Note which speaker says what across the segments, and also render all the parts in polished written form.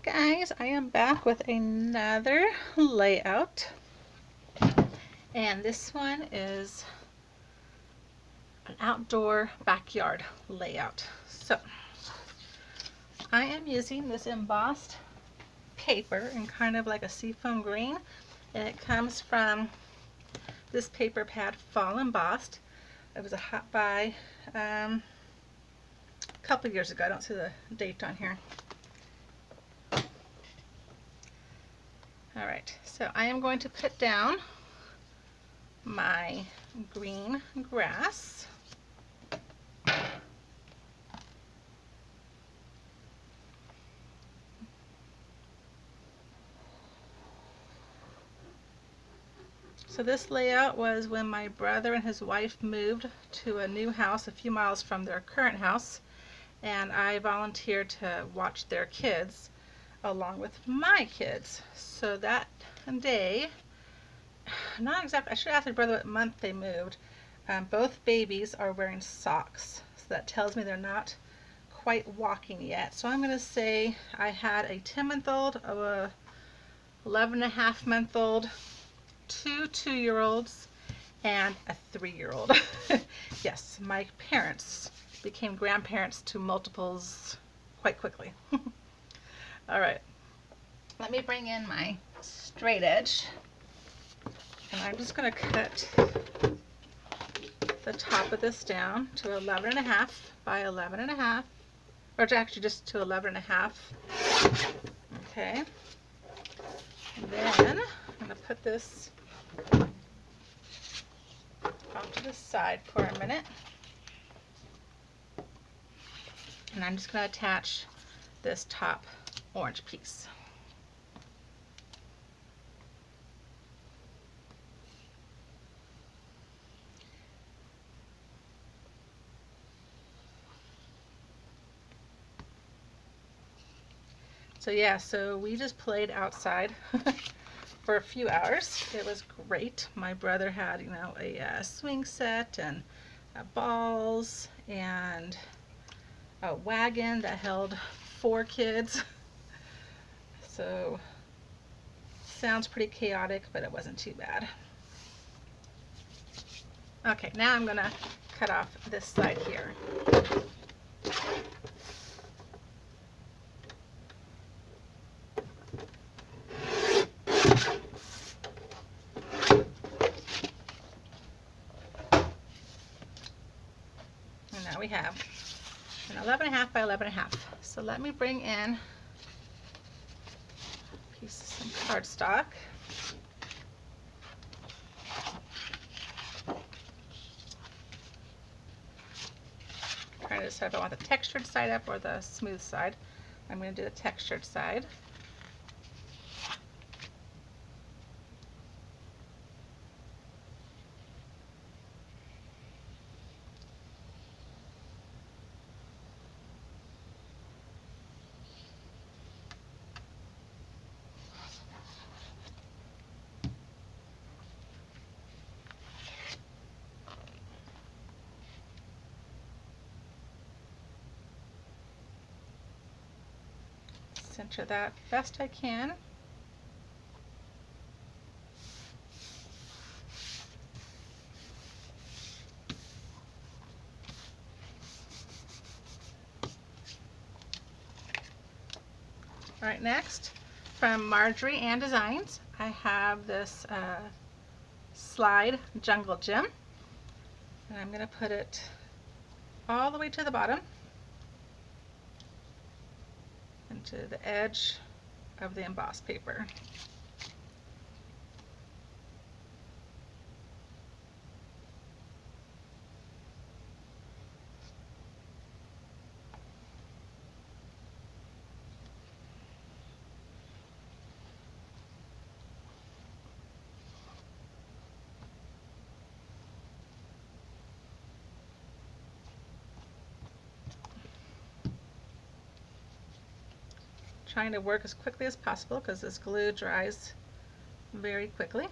Speaker 1: Guys, I am back with another layout, and this one is an outdoor backyard layout. So I am using this embossed paper in kind of like a seafoam green, and it comes from this paper pad, Fall Embossed. It was a hot buy a couple years ago. I don't see the date on here. Alright, so I am going to put down my green grass. So this layout was when my brother and his wife moved to a new house a few miles from their current house, and I volunteered to watch their kids along with my kids. So that day, not exactly, I should ask my brother what month they moved. Both babies are wearing socks, so that tells me they're not quite walking yet. So I'm going to say I had a 10-month-old, a 11.5-month-old, two 2-year-olds, and a 3-year-old. Yes, my parents became grandparents to multiples quite quickly. All right, let me bring in my straight edge, and I'm just going to cut the top of this down to 11.5 by 11.5, or actually just to 11.5. Okay, and then I'm going to put this off to the side for a minute, and I'm just going to attach this top orange piece. So yeah, so we just played outside for a few hours. It was great. My brother had, a swing set and balls and a wagon that held 4 kids. So sounds pretty chaotic, but it wasn't too bad. Okay, now I'm gonna cut off this side here. And now we have an 11.5 by 11.5. So let me bring in a piece of some cardstock. Trying to decide if I want the textured side up or the smooth side. I'm going to do the textured side. Center that best I can. All right, next, from Marjorie Ann Designs, I have this slide jungle gym, and I'm going to put it all the way to the bottom and to the edge of the embossed paper. Trying to work as quickly as possible because this glue dries very quickly,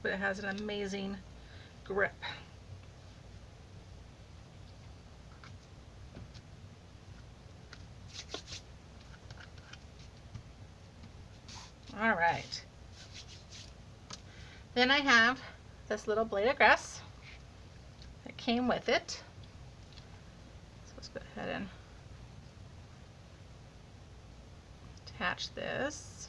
Speaker 1: but it has an amazing grip. All right. Then I have this little blade of grass that came with it. So let's go ahead and attach this.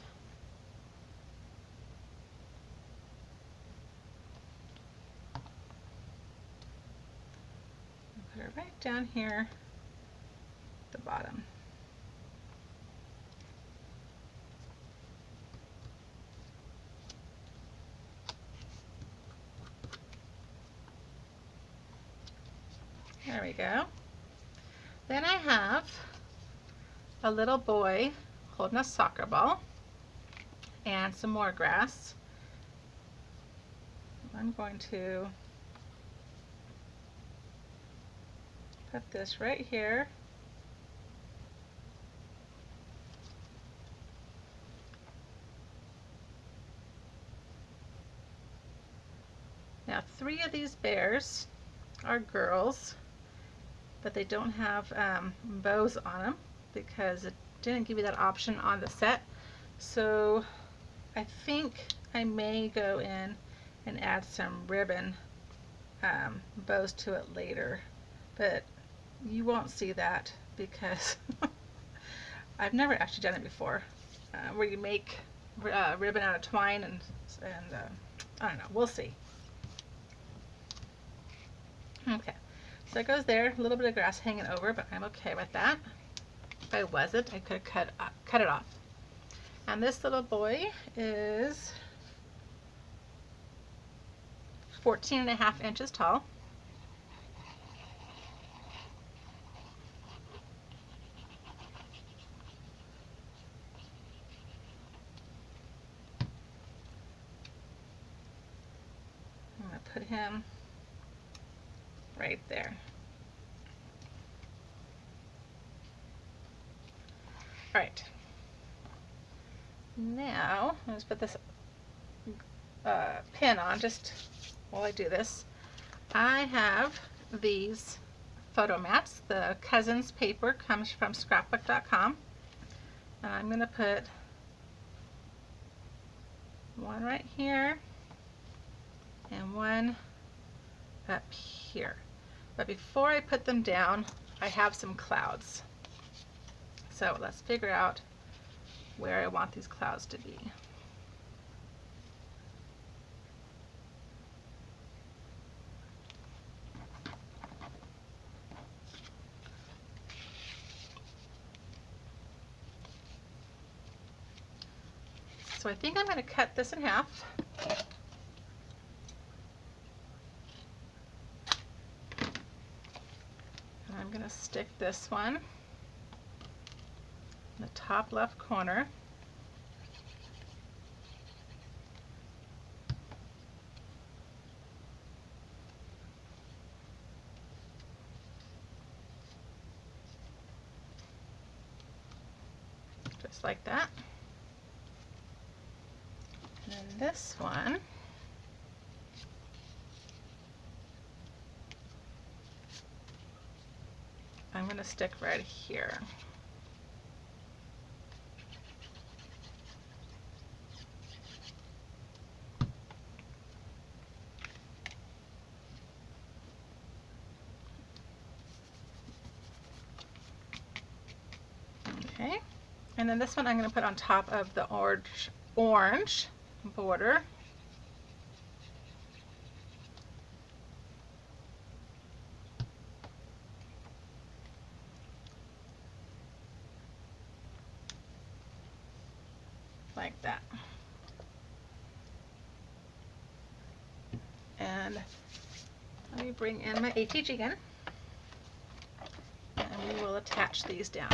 Speaker 1: Put it right down here at the bottom. There we go. Then I have a little boy holding a soccer ball and some more grass. I'm going to put this right here. Now 3 of these bears are girls, but they don't have bows on them because it didn't give you that option on the set. So I think I may go in and add some ribbon bows to it later, but you won't see that because I've never actually done it before, where you make ribbon out of twine and I don't know, we'll see. Okay, so it goes there, a little bit of grass hanging over, but I'm okay with that. If I wasn't, I could cut it off. And this little boy is 14.5 inches tall. I'm going to put him right there. All right. Now, let's put this pin on just while I do this. I have these photo mats. The Cousins paper comes from Scrapbook.com. And I'm going to put one right here and one up here. But before I put them down, I have some clouds. So let's figure out where I want these clouds to be. So I think I'm going to cut this in half. And I'm going to stick this one in the top left corner. Just like that. And then this one, I'm going to stick right here. Okay, and then this one I'm going to put on top of the orange border. Like that. And let me bring in my ATG again, and we will attach these down.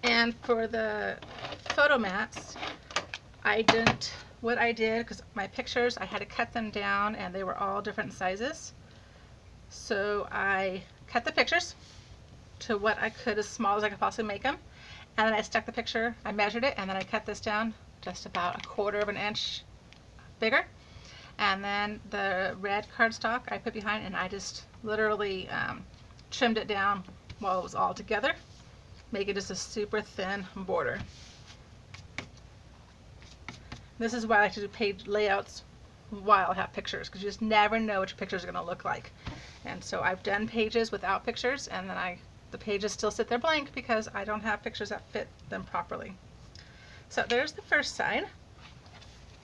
Speaker 1: And for the photo mats, what I did, because my pictures, I had to cut them down and they were all different sizes. So I cut the pictures to what I could, as small as I could possibly make them. And then I stuck the picture, I measured it, and then I cut this down just about 1/4 of an inch bigger. And then the red cardstock I put behind, and I just literally trimmed it down while it was all together, make it just a super thin border. This is why I like to do page layouts while I have pictures, because you just never know what your pictures are going to look like. And so I've done pages without pictures, and then the pages still sit there blank because I don't have pictures that fit them properly. So there's the first side.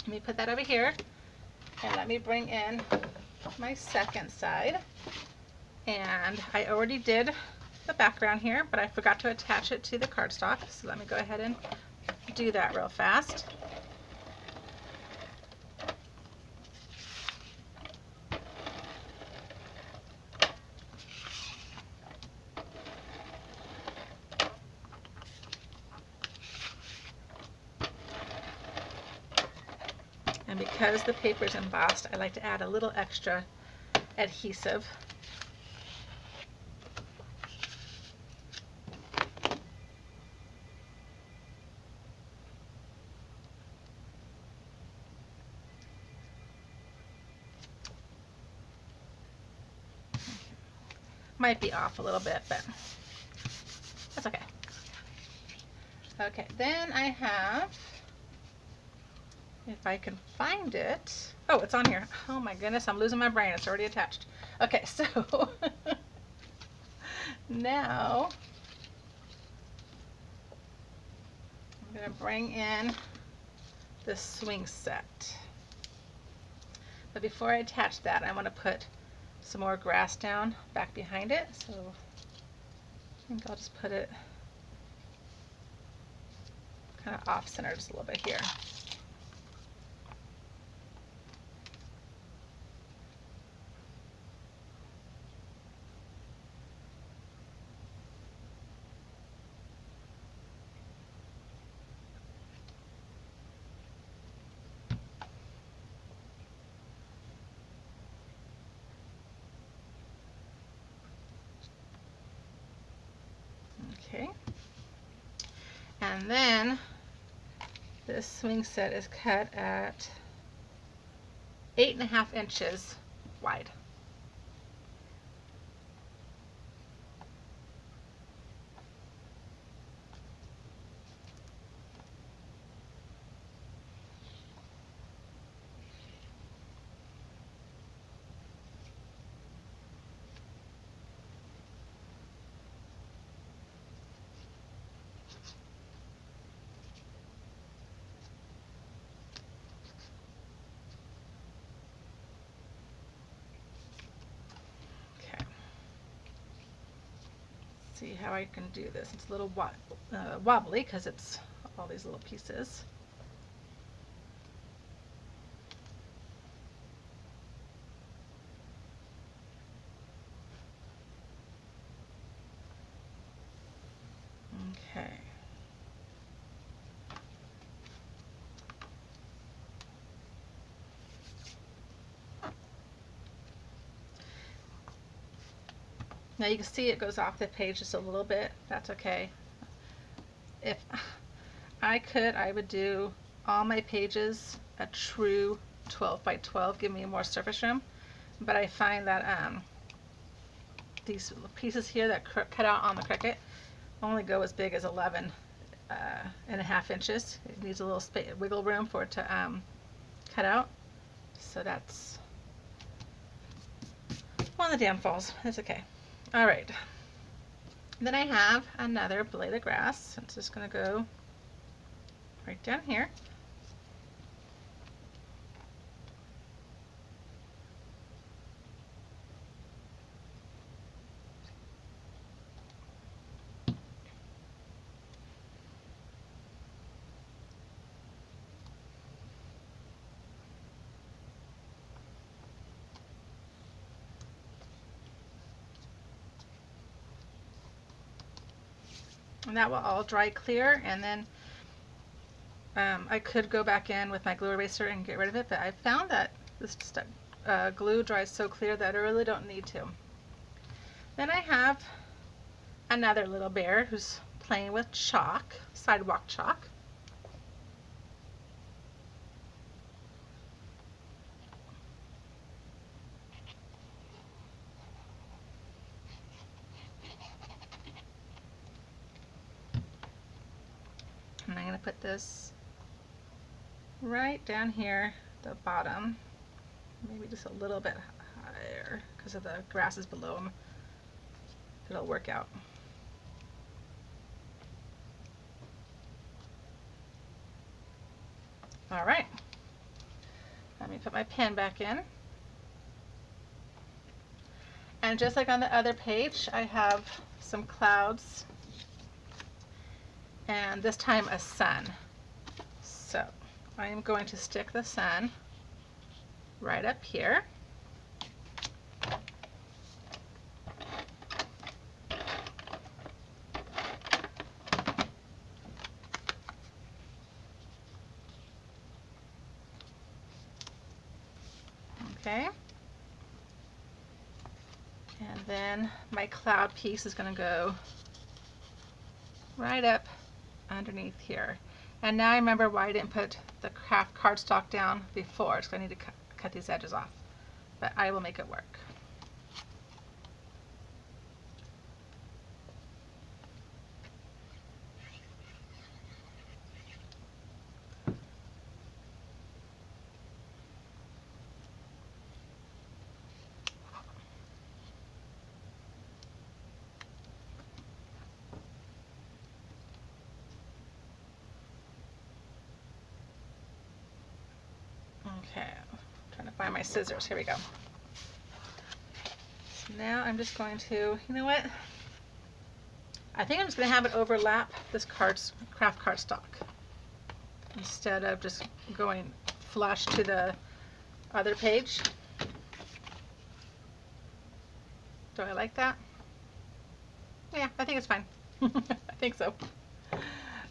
Speaker 1: Let me put that over here, and let me bring in my second side. And I already did the background here, but I forgot to attach it to the cardstock, so let me go ahead and do that real fast. And because the paper is embossed, I like to add a little extra adhesive. Might be off a little bit, but that's okay. Okay, then I have, if I can find it. Oh, it's on here. Oh my goodness, I'm losing my brain. It's already attached. Okay, so now I'm going to bring in the swing set. But before I attach that, I want to put some more grass down back behind it. So I think I'll just put it kind of off center just a little bit here. Okay, and then this swing set is cut at 8.5 inches wide. See how I can do this. It's a little wobbly because it's all these little pieces. Okay. Now you can see it goes off the page just a little bit. That's okay. If I could, I would do all my pages a true 12 by 12, give me more surface room. But I find that these pieces here that cut out on the Cricut only go as big as 11.5 inches. It needs a little wiggle room for it to cut out. So that's one of the downfalls. It's okay. All right. Then I have another blade of grass. It's just going to go right down here. And that will all dry clear, and then I could go back in with my glue eraser and get rid of it, but I found that this glue dries so clear that I really don't need to. Then I have another little bear who's playing with chalk, sidewalk chalk. And I'm going to put this right down here at the bottom, maybe just a little bit higher because of the grasses below them. It'll work out. All right, let me put my pen back in. And just like on the other page, I have some clouds, and this time a sun. So I am going to stick the sun right up here. Okay. And then my cloud piece is going to go right up underneath here. And now I remember why I didn't put the craft cardstock down before. It's going to need to cut these edges off. But I will make it work. Okay, I'm trying to find my scissors. Here we go. So now I'm just going to, you know what? I think I'm just going to have it overlap this craft cardstock instead of just going flush to the other page. Do I like that? Yeah, I think it's fine. I think so.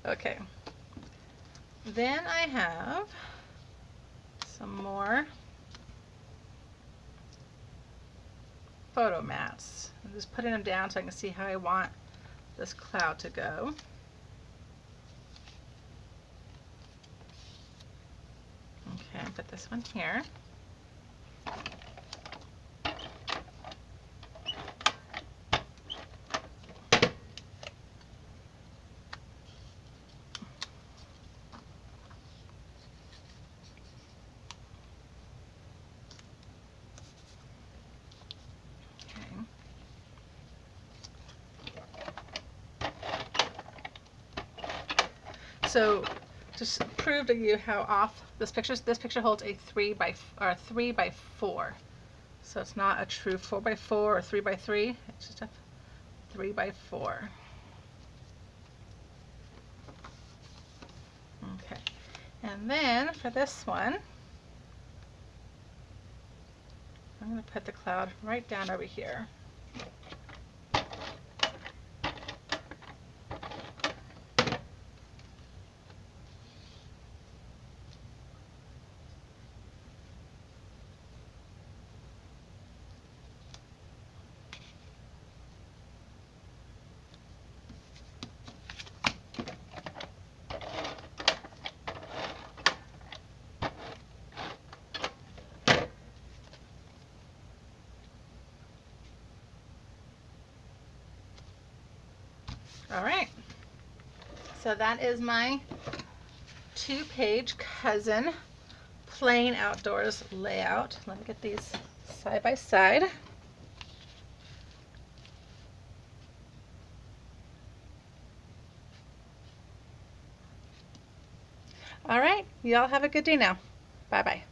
Speaker 1: Okay. Then I have some more photo mats. I'm just putting them down so I can see how I want this cloud to go. Okay, I'll put this one here. So just prove to you how off this picture holds a 3 by 4. So it's not a true 4 by 4 or 3 by 3. It's just a 3 by 4. Okay. And then for this one, I'm going to put the cloud right down over here. All right, so that is my 2-page cousin plain outdoors layout. Let me get these side by side. All right, y'all have a good day now. Bye-bye.